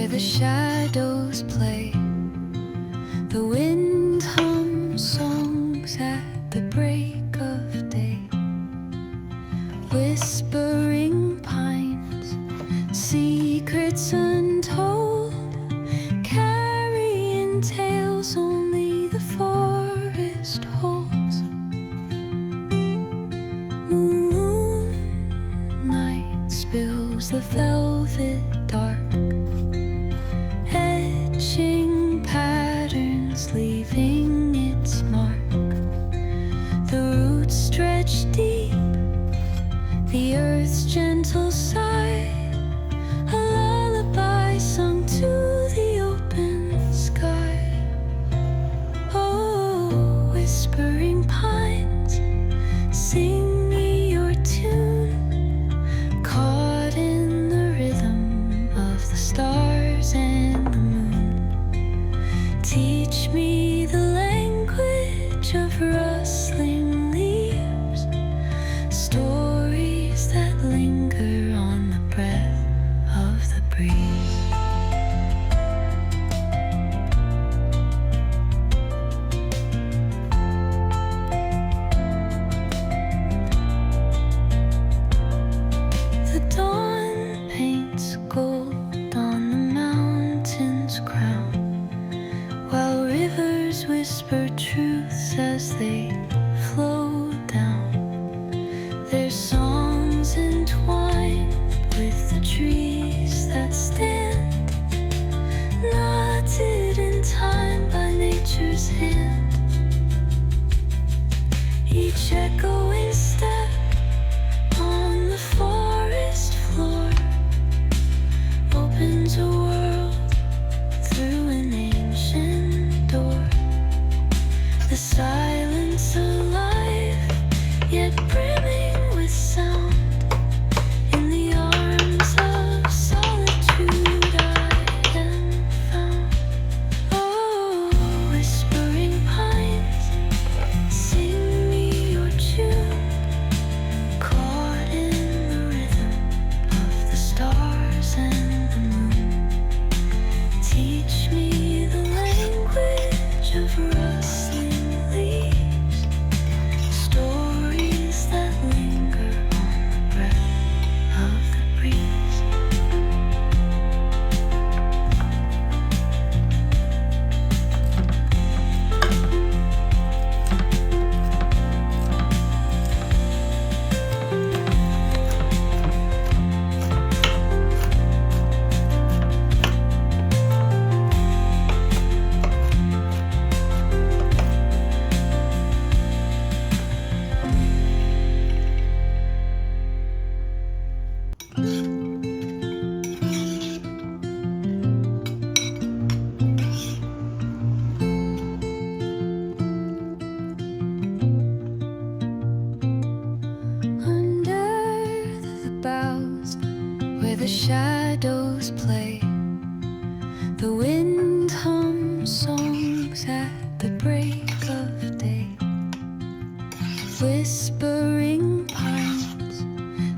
where the shadows play. The wind hums songs at the break of day. Whispering pines, secrets untold, carrying tales only the forest holds. Moonlight spills the velvet dark, etching patterns, leaving its mark. The roots stretch deep, the earth's gentle sigh, a lullaby sung to the open sky. Oh, whispering pines, sing me your tune, caught in the rhythm of the stars and the moon. Teach me the language of rustling leaves, stories that linger on the breath of the breeze. The dawn paints gold on the mountain's crown, while rivers whisper truths as they flow down. Their songs entwine with the trees that stand, knotted in time by nature's hand. Each echoing step on the forest floor opens a world through an ancient door. The silence alive, yet brimming with sound. In the arms of solitude I am found. Oh, whispering pines, sing me your tune, caught in the rhythm of the stars and the moon. Teach me the language of rustling leaves, stories that linger on the breath of the breeze. Under the boughs where the shadows play, the wind hums songs at the break of day. Whispering pines,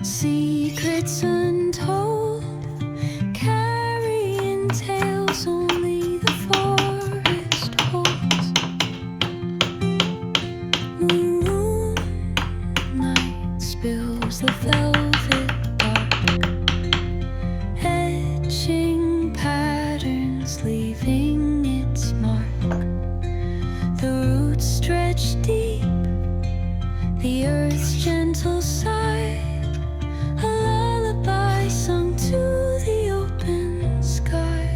secrets untold, carrying tales only the forest holds. Moonlight spills the velvet dark, etching patterns, leaving its mark. The roots stretch deep, the earth's gentle sigh, a lullaby sung to the open sky.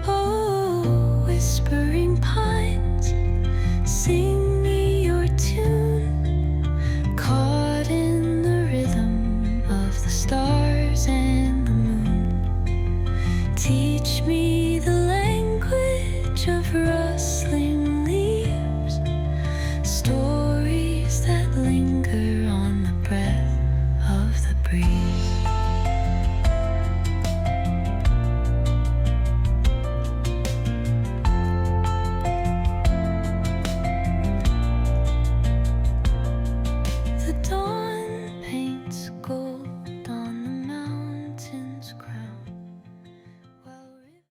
Oh, whispering pines, sing me your tune, caught in the rhythm of the stars and the moon. Teach me the